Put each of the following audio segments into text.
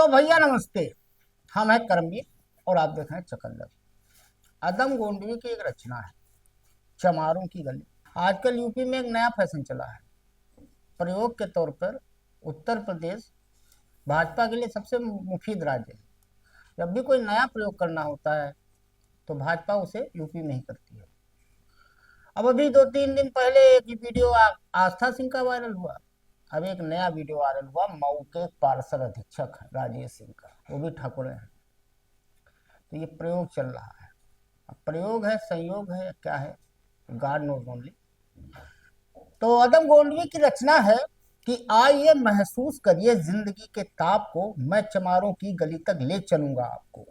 तो भैया नमस्ते। हम हैं करमवीर और आप देख रहे हैं चकंदर। अदम गोंडवी की एक रचना है, चमारों की गली। आजकल यूपी में एक नया फैशन चला है। प्रयोग के तौर पर उत्तर प्रदेश भाजपा के लिए सबसे मुफीद राज्य है। जब भी कोई नया प्रयोग करना होता है तो भाजपा उसे यूपी में ही करती है। अब अभी 2-3 दिन पहले एक वीडियो आस्था सिंह का वायरल हुआ। अब एक नया वीडियो वायरल हुआ मऊ के पार्षद अधीक्षक राजेश सिंह का, वो भी ठाकुर हैं। तो ये प्रयोग चल रहा है। अब प्रयोग है, संयोग है, क्या है, गॉड नोज ओनली। तो अदम गोंडवी की रचना है कि आइए महसूस करिए जिंदगी के ताप को, मैं चमारों की गली तक ले चलूंगा आपको।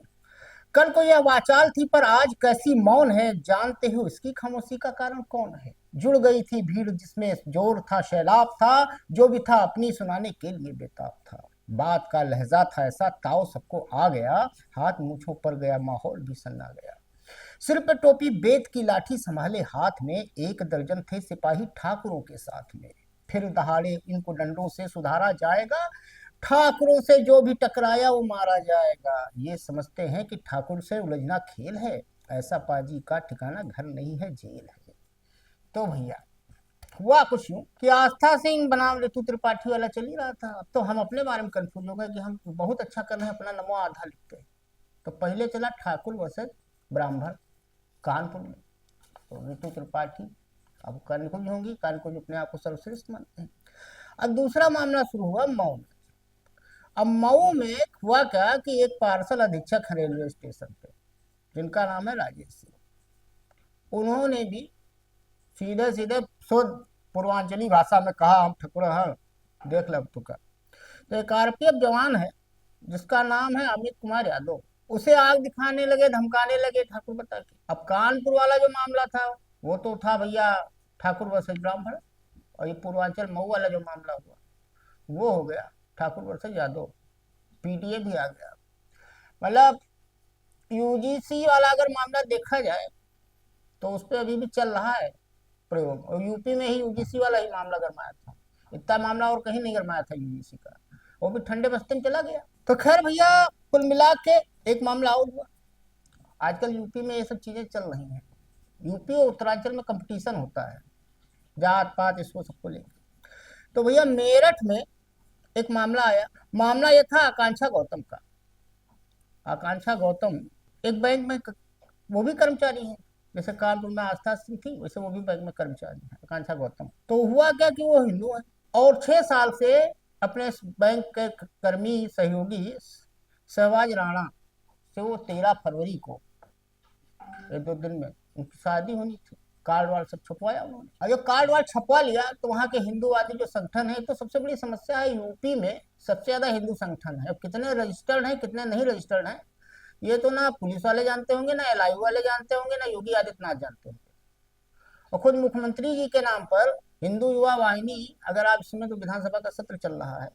कल को यह वाचाल थी पर आज कैसी मौन है, जानते हो इसकी खामोशी का कारण कौन है। जुड़ गई थी भीड़ जिसमें जोर था, शैलाब था, जो भी था अपनी सुनाने के लिए बेताब था। बात का लहजा था ऐसा, ताव सबको आ गया, हाथ मूछों पर गया, माहौल भी सन्ना गया। सिर पे टोपी, बेत की लाठी संभाले हाथ में, 1 दर्जन थे सिपाही ठाकुरों के साथ में। फिर दहाड़े इनको डंडों से सुधारा जाएगा, ठाकुरों से जो भी टकराया वो मारा जाएगा। ये समझते हैं कि ठाकुर से उलझना खेल है, ऐसा पाजी का ठिकाना घर नहीं है, जेल है। तो भैया हुआ कुछ यूं कि आस्था सिंह बनाम ऋतु त्रिपाठी वाला चल ही रहा था। अब तो हम अपने बारे में कंफ्यूज हो गए कि हम बहुत अच्छा कर रहे हैं, अपना नमो आधा लिखते हैं। तो पहले चला ठाकुर वर्सेस ब्राह्मण कानपुर में, तो ऋतु त्रिपाठी अब कानकुंज होंगी, कानकुंज अपने आप को सर्वश्रेष्ठ मानते हैं। अब दूसरा मामला शुरू हुआ मऊ में। अब मऊ में हुआ क्या कि एक पार्सल अधीक्षक है रेलवे स्टेशन पे, जिनका नाम है राजेश सिंह। उन्होंने भी सीधे सीधे शुद्ध पूर्वांचली भाषा में कहा, हम ठकुर हैं, देख लो तुका। तो एक आरपीएफ जवान है जिसका नाम है अमित कुमार यादव, उसे आग दिखाने लगे, धमकाने लगे ठाकुर बता के। अब कानपुर वाला जो मामला था वो तो था भैया ठाकुर वर्सेस ब्राह्मण, और ये पूर्वांचल मऊ वाला जो मामला हुआ वो हो गया ठाकुर वर्सेस यादव। पीटीए भी आ गया। मतलब यूजीसी वाला अगर मामला देखा जाए तो उस पर अभी भी चल रहा है प्रयोग, और यूपी में ही यूजीसी वाला ही मामला गरमाया था। इतना मामला और कहीं नहीं गरमाया था यूजीसी का, वो भी ठंडे बस्ते में चला गया। तो खैर भैया कुल मिला के एक मामला और हुआ। आजकल यूपी में ये सब चीजें चल रही हैं। यूपी और उत्तरांचल में कंपटीशन होता है, जात पात इसको सबको लेकर। तो भैया मेरठ में एक मामला आया। मामला यह था आकांक्षा गौतम का। आकांक्षा गौतम एक बैंक में वो भी कर्मचारी है, जैसे कानपुर में आस्था सिंह थी वैसे वो भी बैंक में कर्मचारी है आकांक्षा गौतम। तो हुआ क्या कि वो हिंदू है और 6 साल से अपने बैंक के कर्मी सहयोगी शहबाज राणा से वो 13 फरवरी को 1-2 दिन में उनकी शादी होनी थी। कार्ड वार्ड सब छपवाया उन्होंने, और जो कार्ड वार्ड छपवा लिया तो वहाँ के हिंदूवादी जो संगठन है, तो सबसे बड़ी समस्या है यूपी में सबसे ज्यादा हिंदू संगठन है। अब कितने रजिस्टर्ड हैं कितने नहीं रजिस्टर्ड हैं ये तो ना पुलिस वाले जानते होंगे, ना एलआईयू वाले जानते होंगे, ना योगी आदित्यनाथ जानते होंगे। और खुद मुख्यमंत्री जी के नाम पर हिंदू युवा वाहिनी, अगर आप इसमें तो विधानसभा का सत्र चल रहा है,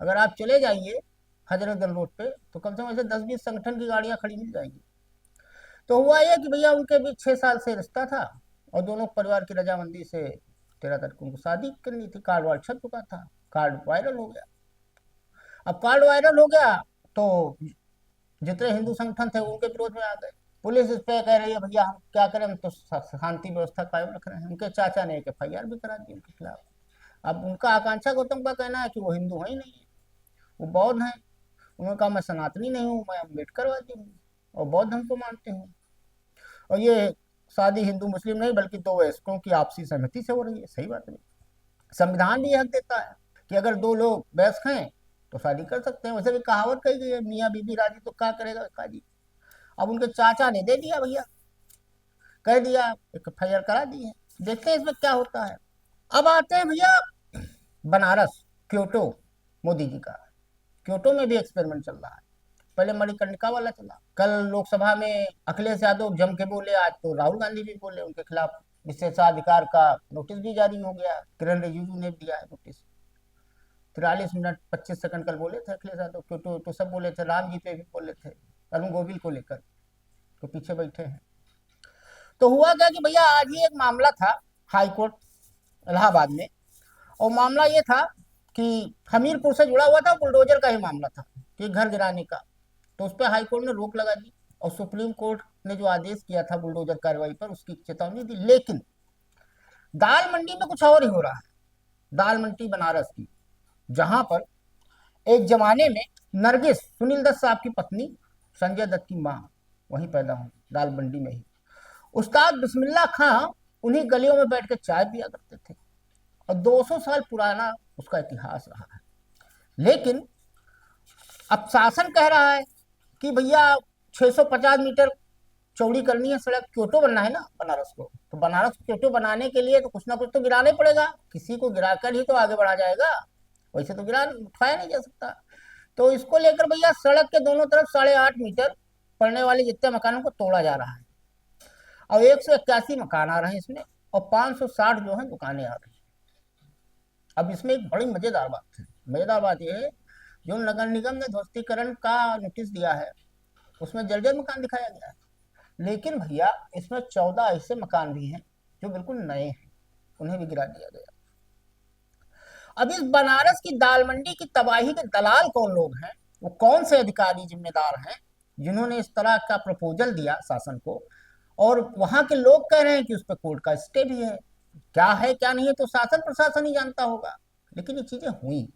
अगर आप चले जाइए हजरतगंज रोड पे तो कम से कम ऐसे 10-20 संगठन की गाड़ियां खड़ी मिल जाएंगी। तो हुआ यह कि भैया उनके बीच 6 साल से रिश्ता था और दोनों परिवार की रजामंदी से 13 तारीख को उनको शादी करनी थी। कार्ड वार्ड छप चुका था, कार्ड वायरल हो गया। अब कार्ड वायरल हो गया तो जितने हिंदू संगठन थे उनके विरोध में आ गए। पुलिस इस पे कह रही है भैया हम क्या करें, हम तो शांति व्यवस्था कायम रख रहे हैं। उनके चाचा ने एक एफआईआर भी करा दी उनके खिलाफ। अब उनका आकांक्षा गौतम का कहना है कि वो हिंदू है ही नहीं है, वो बौद्ध है। उन्होंने कहा मैं सनातनी नहीं हूँ, मैं अम्बेडकरवादी हूँ और बौद्ध धर्म को मानते हूँ, और ये शादी हिंदू मुस्लिम नहीं बल्कि 2 वयस्कों की आपसी सहमति से हो रही है। सही बात है, संविधान भी हक देता है कि अगर 2 लोग वयस्क हैं तो शादी कर सकते हैं। वैसे भी कहावत कही गई है, मियाँ बीबी राजी तो क्या करेगा काजी। अब उनके चाचा ने दे दिया भैया, कह दिया, एक एफआईआर करा दी है। देखते हैं इसमें क्या होता है। अब आते हैं भैया बनारस, क्योटो, मोदी जी का। क्योटो में भी एक्सपेरिमेंट चल रहा है। पहले मणिकर्णिका वाला चला, कल लोकसभा में अखिलेश यादव जम के बोले, आज तो राहुल गांधी भी बोले। उनके खिलाफ विशेषाधिकार का नोटिस भी जारी हो गया, किरण रिजिजू ने दिया है नोटिस। 43 मिनट 25 सेकंड कल बोले थे अखिलेश यादव, क्योंकि तो सब बोले थे, राम जी पे भी बोले थे, अरुण गोविल को लेकर तो पीछे बैठे हैं। तो हुआ क्या कि भैया आज ही एक मामला था हाई कोर्ट इलाहाबाद में, और मामला ये था कि हमीरपुर से जुड़ा हुआ था, बुलडोजर का ही मामला था कि घर गिराने का। तो उस पर हाईकोर्ट ने रोक लगा दी और सुप्रीम कोर्ट ने जो आदेश किया था बुलडोजर कार्रवाई पर, उसकी चेतावनी दी। लेकिन दाल मंडी में कुछ और ही हो रहा है। दाल मंडी बनारस की, जहां पर एक जमाने में नरगिस, सुनील दत्त साहब की पत्नी, संजय दत्त की मां, वहीं पैदा हुई दाल मंडी में ही। उस्ताद बिस्मिल्लाह खां उन्हीं गलियों में बैठ के चाय पिया करते थे और 200 साल पुराना उसका इतिहास रहा है। लेकिन अब शासन कह रहा है कि भैया 650 मीटर चौड़ी करनी है सड़क, क्योटो बनना है ना बनारस को, तो बनारस को क्योटो बनाने के लिए तो कुछ ना कुछ तो गिराना ही पड़ेगा, किसी को गिराकर ही तो आगे बढ़ा जाएगा, वैसे तो गिरा उठाया नहीं जा सकता। तो इसको लेकर भैया सड़क के दोनों तरफ 8.5 मीटर पड़ने वाले जितने मकानों को तोड़ा जा रहा है और 181 मकान आ रहे हैं इसमें और 560 जो है दुकानें आ रही हैं। अब इसमें एक बड़ी मजेदार बात है, मजेदार बात यह है, जो नगर निगम ने ध्वस्तीकरण का नोटिस दिया है उसमें जर्जर मकान दिखाया गया है, लेकिन भैया इसमें 14 ऐसे मकान भी हैं जो बिल्कुल नए हैं, उन्हें भी गिरा दिया गया। अब इस बनारस की दाल मंडी की तबाही के दलाल कौन लोग हैं, वो कौन से अधिकारी जिम्मेदार हैं जिन्होंने इस तरह का प्रपोजल दिया शासन को, और वहां के लोग कह रहे हैं कि उस पर कोर्ट का स्टे भी है क्या नहीं है तो शासन प्रशासन ही जानता होगा। लेकिन ये चीजें हुई,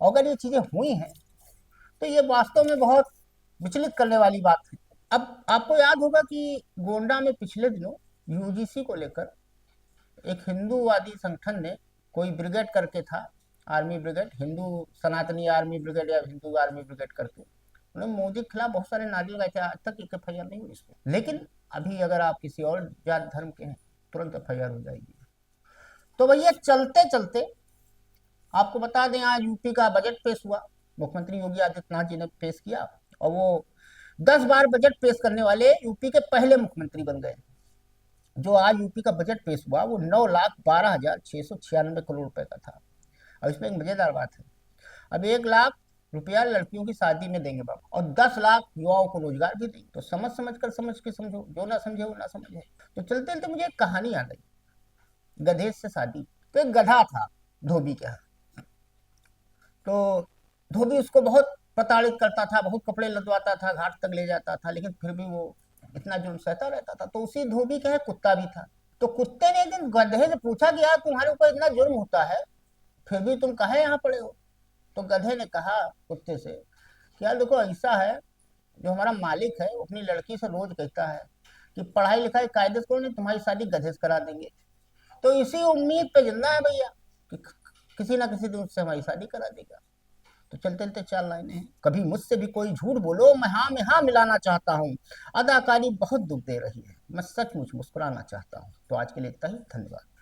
अगर ये चीजें हुई हैं तो ये वास्तव में बहुत विचलित करने वाली बात है। अब आपको याद होगा कि गोंडा में पिछले दिनों यूजीसी को लेकर एक हिंदूवादी संगठन ने, कोई ब्रिगेड करके था, आर्मी ब्रिगेड, हिंदू सनातनी आर्मी ब्रिगेड या हिंदू आर्मी ब्रिगेड करके, उन्होंने मोदी के खिलाफ बहुत सारे नारे लगाए थे। आज तक एक एफआईआर नहीं हुई इस पर, लेकिन अभी अगर आप किसी और जात धर्म के हैं तुरंत एफआईआर हो जाएगी। तो भैया चलते चलते आपको बता दें, आज यूपी का बजट पेश हुआ, मुख्यमंत्री योगी आदित्यनाथ जी ने पेश किया और वो 10 बार बजट पेश करने वाले यूपी के पहले मुख्यमंत्री बन गए। जो आज यूपी का बजट पेश हुआ वो 9,12,696 करोड़ रुपए का था। और इसमें एक मजेदार बात है, अब 1 लाख रुपया लड़कियों की शादी में देंगे बाबा और 10 लाख युवाओं को रोजगार भी देंगे। तो समझ के समझो, जो ना समझे वो ना समझे। तो चलते चलते मुझे एक कहानी याद आई, गधे से शादी। तो एक गधा था धोबी के यहाँ, तो धोबी उसको बहुत प्रताड़ित करता था, बहुत कपड़े लदवाता था, घाट तक ले जाता था, लेकिन फिर भी वो इतना जुल्म सहता रहता था। तो उसी धोबी के यहाँ कुत्ता भी था। तो कुत्ते ने एक दिन गधे से पूछा कि यार तुम्हारे ऊपर इतना जुर्म होता है फिर भी तुम कहे यहाँ पड़े हो। तो गधे ने कहा कुत्ते से कि यार देखो ऐसा है, जो हमारा मालिक है वो अपनी लड़की से रोज कहता है कि पढ़ाई लिखाई कायदे से करो नहीं तुम्हारी शादी गधे से करा देंगे। तो इसी उम्मीद पे जिंदा है भैया कि किसी ना किसी दिन उससे हमारी शादी करा देगा। तो चलते चलते 4 लाइनें हैं। कभी मुझसे भी कोई झूठ बोलो, मैं हाँ में हाँ मिलाना चाहता हूँ। अदाकारी बहुत दुख दे रही है, मैं सचमुच मुस्कुराना चाहता हूँ। तो आज के लिए इतना ही, धन्यवाद।